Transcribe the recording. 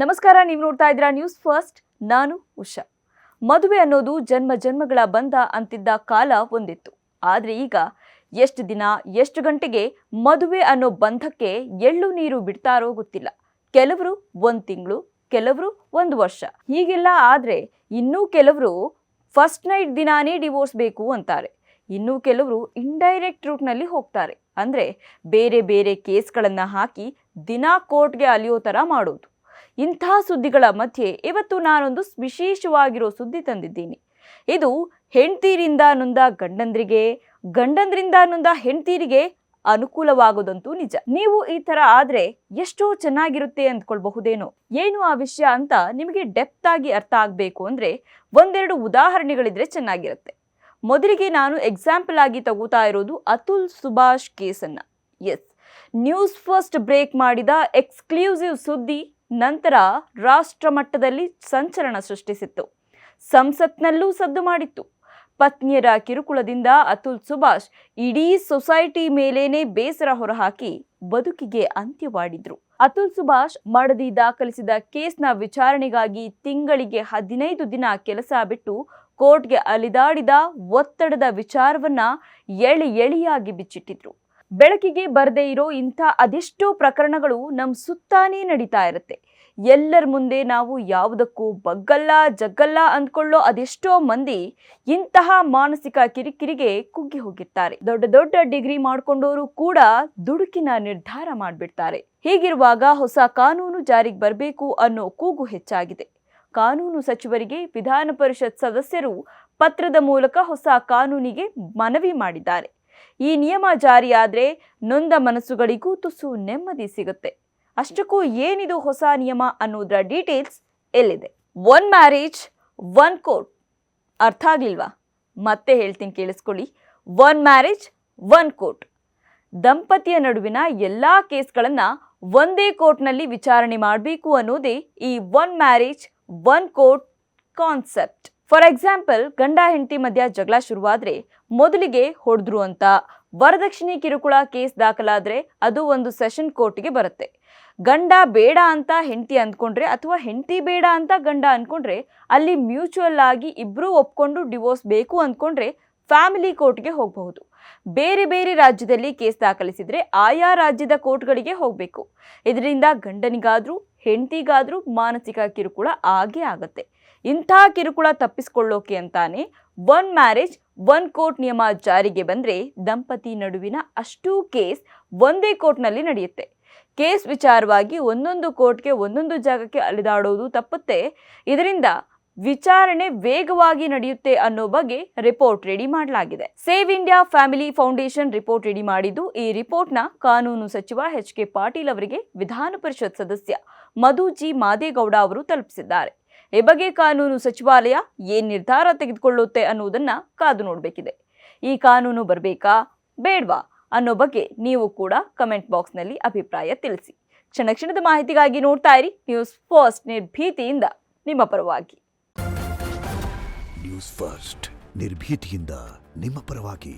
ನಮಸ್ಕಾರ, ನೀವು ನೋಡ್ತಾ ಇದ್ದೀರಾ ನ್ಯೂಸ್ ಫಸ್ಟ್. ನಾನು ಉಷಾ. ಮದುವೆ ಅನ್ನೋದು ಜನ್ಮ ಜನ್ಮಗಳ ಬಂಧ ಅಂತಿದ್ದ ಕಾಲ ಒಂದಿತ್ತು. ಆದರೆ ಈಗ ಎಷ್ಟು ದಿನ ಎಷ್ಟು ಗಂಟೆಗೆ ಮದುವೆ ಅನ್ನೋ ಬಂಧಕ್ಕೆ ಎಳ್ಳು ನೀರು ಬಿಡ್ತಾರೋ ಗೊತ್ತಿಲ್ಲ. ಕೆಲವರು 1 ತಿಂಗಳು, ಕೆಲವರು 1 ವರ್ಷ. ಹೀಗೆಲ್ಲ ಆದರೆ ಇನ್ನೂ ಕೆಲವರು ಫಸ್ಟ್ ನೈಟ್ ದಿನಾನೇ ಡಿವೋರ್ಸ್ ಬೇಕು ಅಂತಾರೆ. ಇನ್ನೂ ಕೆಲವರು ಇಂಡೈರೆಕ್ಟ್ ರೂಟ್ನಲ್ಲಿ ಹೋಗ್ತಾರೆ. ಅಂದರೆ ಬೇರೆ ಬೇರೆ ಕೇಸ್ಗಳನ್ನು ಹಾಕಿ ದಿನ ಕೋರ್ಟ್ಗೆ ಅಲಿಯೋ ಥರ ಮಾಡೋದು. ಇಂಥ ಸುದ್ದಿಗಳ ಮಧ್ಯೆ ಇವತ್ತು ನಾನೊಂದು ವಿಶೇಷವಾಗಿರೋ ಸುದ್ದಿ ತಂದಿದ್ದೀನಿ. ಇದು ಹೆಂಡ್ತೀರಿಂದ ನೊಂದ ಗಂಡಂದ್ರಿಗೆ, ಗಂಡಂದ್ರಿಂದ ನೊಂದ ಹೆಂಡ್ತೀರಿಗೆ ಅನುಕೂಲವಾಗೋದಂತೂ ನಿಜ. ನೀವು ಈ ಥರ ಆದರೆ ಎಷ್ಟೋ ಚೆನ್ನಾಗಿರುತ್ತೆ ಅಂದ್ಕೊಳ್ಬಹುದೇನೋ. ಏನು ಆ ವಿಷಯ ಅಂತ ನಿಮಗೆ ಡೆಪ್ತ್ ಆಗಿ ಅರ್ಥ ಆಗಬೇಕು ಅಂದರೆ ಒಂದೆರಡು ಉದಾಹರಣೆಗಳಿದ್ರೆ ಚೆನ್ನಾಗಿರುತ್ತೆ. ಮೊದಲಿಗೆ ನಾನು ಎಕ್ಸಾಂಪಲ್ ಆಗಿ ತಗೋತಾ ಇರೋದು ಅತುಲ್ ಸುಭಾಷ್ ಕೇಸನ್ನು. ಎಸ್, ನ್ಯೂಸ್ ಫಸ್ಟ್ ಬ್ರೇಕ್ ಮಾಡಿದ ಎಕ್ಸ್ಕ್ಲೂಸಿವ್ ಸುದ್ದಿ ನಂತರ ರಾಷ್ಟ್ರ ಮಟ್ಟದಲ್ಲಿ ಸಂಚಲನ ಸೃಷ್ಟಿಸಿತ್ತು. ಸಂಸತ್ನಲ್ಲೂ ಸದ್ದು ಮಾಡಿತ್ತು. ಪತ್ನಿಯರ ಕಿರುಕುಳದಿಂದ ಅತುಲ್ ಸುಭಾಷ್ ಇಡೀ ಸೊಸೈಟಿ ಮೇಲೇನೆ ಬೇಸರ ಹೊರಹಾಕಿ ಬದುಕಿಗೆ ಅಂತ್ಯವಾಡಿದ್ರು. ಅತುಲ್ ಸುಭಾಷ್ ಮಡದಿ ದಾಖಲಿಸಿದ ಕೇಸ್ನ ವಿಚಾರಣೆಗಾಗಿ ತಿಂಗಳಿಗೆ 15 ದಿನ ಕೆಲಸ ಬಿಟ್ಟು ಕೋರ್ಟ್ಗೆ ಅಲಿದಾಡಿದ ಒತ್ತಡದ ವಿಚಾರವನ್ನ ಎಳೆಯಾಗಿ ಬಿಚ್ಚಿಟ್ಟಿದ್ರು. ಬೆಳಕಿಗೆ ಬರದೇ ಇರೋ ಇಂಥ ಅದೆಷ್ಟೋ ಪ್ರಕರಣಗಳು ನಮ್ಮ ಸುತ್ತಾನೇ ನಡೀತಾ ಇರುತ್ತೆ. ಎಲ್ಲರ ಮುಂದೆ ನಾವು ಯಾವುದಕ್ಕೂ ಬಗ್ಗಲ್ಲ ಜಗ್ಗಲ್ಲ ಅಂದ್ಕೊಳ್ಳೋ ಅದೆಷ್ಟೋ ಮಂದಿ ಇಂತಹ ಮಾನಸಿಕ ಕಿರಿಕಿರಿಗೆ ಕುಗ್ಗಿ ಹೋಗಿರ್ತಾರೆ. ದೊಡ್ಡ ದೊಡ್ಡ ಡಿಗ್ರಿ ಮಾಡ್ಕೊಂಡವರು ಕೂಡ ದುಡುಕಿನ ನಿರ್ಧಾರ ಮಾಡಿಬಿಡ್ತಾರೆ. ಹೀಗಿರುವಾಗ ಹೊಸ ಕಾನೂನು ಜಾರಿಗೆ ಬರಬೇಕು ಅನ್ನೋ ಕೂಗು ಹೆಚ್ಚಾಗಿದೆ. ಕಾನೂನು ಸಚಿವರಿಗೆ ವಿಧಾನ ಪರಿಷತ್ ಸದಸ್ಯರು ಪತ್ರದ ಮೂಲಕ ಹೊಸ ಕಾನೂನಿಗೆ ಮನವಿ ಮಾಡಿದ್ದಾರೆ. ಈ ನಿಯಮ ಜಾರಿಯಾದ್ರೆ ನೊಂದ ಮನಸ್ಸುಗಳಿಗೂ ತುಸು ನೆಮ್ಮದಿ ಸಿಗುತ್ತೆ. ಅಷ್ಟಕ್ಕೂ ಏನಿದು ಹೊಸ ನಿಯಮ ಅನ್ನೋದರ ಡೀಟೇಲ್ಸ್ ಎಲ್ಲಿದೆ? 1 ಮ್ಯಾರೇಜ್ 1 ಕೋರ್ಟ್. ಅರ್ಥ ಆಗ್ಲಿಲ್ವಾ? ಮತ್ತೆ ಹೇಳ್ತೀನಿ, ಕೇಳಿಸ್ಕೊಳ್ಳಿ. 1 ಮ್ಯಾರೇಜ್ 1 ಕೋರ್ಟ್. ದಂಪತಿಯ ನಡುವಿನ ಎಲ್ಲಾ ಕೇಸ್ಗಳನ್ನ ಒಂದೇ ಕೋರ್ಟ್ನಲ್ಲಿ ವಿಚಾರಣೆ ಮಾಡಬೇಕು ಅನ್ನೋದೇ ಈ 1 marriage 1 court concept. For example, ಗಂಡ ಹೆಂಡತಿ ಮಧ್ಯ ಜಗಳ ಶುರುವಾದ್ರೆ ಮೊದಲಿಗೆ ಹೊಡೆದ್ರು ಅಂತ ವರದಕ್ಷಿಣೆ ಕಿರುಕುಳ ಕೇಸ್ ದಾಖಲಾದ್ರೆ ಅದು ಒಂದು ಸೆಷನ್ ಕೋರ್ಟ್ಗೆ ಬರುತ್ತೆ. ಗಂಡ ಬೇಡ ಅಂತ ಹೆಂಡತಿ ಅಂದ್ಕೊಂಡ್ರೆ ಅಥವಾ ಹೆಂಡತಿ ಬೇಡ ಅಂತ ಗಂಡ ಅಂದ್ಕೊಂಡ್ರೆ ಅಲ್ಲಿ ಮ್ಯೂಚುವಲ್ ಆಗಿ ಇಬ್ರು ಒಪ್ಕೊಂಡು ಡಿವೋರ್ಸ್ ಬೇಕು ಅಂದ್ಕೊಂಡ್ರೆ ಫ್ಯಾಮಿಲಿ ಕೋರ್ಟ್ಗೆ ಹೋಗಬಹುದು. ಬೇರೆ ಬೇರೆ ರಾಜ್ಯದಲ್ಲಿ ಕೇಸ್ ದಾಖಲಿಸಿದ್ರೆ ಆಯಾ ರಾಜ್ಯದ ಕೋರ್ಟ್ಗಳಿಗೆ ಹೋಗಬೇಕು. ಇದರಿಂದ ಗಂಡನಿಗಾದ್ರೂ ಹೆಂಡತಿಗಾದ್ರೂ ಮಾನಸಿಕ ಕಿರುಕುಳ ಆಗೇ ಆಗತ್ತೆ. ಇಂಥ ಕಿರುಕುಳ ತಪ್ಪಿಸಿಕೊಳ್ಳೋಕೆ ಅಂತಾನೆ 1 ಮ್ಯಾರೇಜ್ 1 ಕೋರ್ಟ್ ನಿಯಮ ಜಾರಿಗೆ ಬಂದ್ರೆ ದಂಪತಿ ನಡುವಿನ ಅಷ್ಟೂ ಕೇಸ್ ಒಂದೇ ಕೋರ್ಟ್ನಲ್ಲಿ ನಡೆಯುತ್ತೆ. ಕೇಸ್ ವಿಚಾರವಾಗಿ ಒಂದೊಂದು ಕೋರ್ಟ್ಗೆ ಒಂದೊಂದು ಜಾಗಕ್ಕೆ ಅಲೆದಾಡೋದು ತಪ್ಪುತ್ತೆ. ಇದರಿಂದ ವಿಚಾರಣೆ ವೇಗವಾಗಿ ನಡೆಯುತ್ತೆ ಅನ್ನೋ ಬಗ್ಗೆ ರಿಪೋರ್ಟ್ ರೆಡಿ ಮಾಡಲಾಗಿದೆ. Save India family foundation report ready ಮಾಡಿದ್ದು, ಈ ರಿಪೋರ್ಟ್ನ ಕಾನೂನು ಸಚಿವ ಎಚ್.ಕೆ. ಪಾಟೀಲ್ ಅವರಿಗೆ ವಿಧಾನ ಪರಿಷತ್ ಸದಸ್ಯ ಮಧು ಜಿ ಮಾದೇಗೌಡ ಅವರು ತಲುಪಿಸಿದ್ದಾರೆ. ಈ ಬಗ್ಗೆ ಕಾನೂನು ಸಚಿವಾಲಯ ಏನ್ ನಿರ್ಧಾರ ತೆಗೆದುಕೊಳ್ಳುತ್ತೆ ಅನ್ನೋದನ್ನ ಕಾದು ನೋಡಬೇಕಿದೆ. ಈ ಕಾನೂನು ಬರಬೇಕಾ ಬೇಡ್ವಾ ಅನ್ನೋ ಬಗ್ಗೆ ನೀವು ಕೂಡ ಕಮೆಂಟ್ ಬಾಕ್ಸ್ನಲ್ಲಿ ಅಭಿಪ್ರಾಯ ತಿಳಿಸಿ. ಕ್ಷಣ ಕ್ಷಣದ ಮಾಹಿತಿಗಾಗಿ ನೋಡ್ತಾ ಇರಿ ನ್ಯೂಸ್ ಫಸ್ಟ್, ನಿರ್ಭೀತಿಯಿಂದ ನಿಮ್ಮ ಪರವಾಗಿ. ನ್ಯೂಸ್ ಫಸ್ಟ್, ನಿರ್ಭೀತಿಯಿಂದ ನಿಮ್ಮ ಪರವಾಗಿ.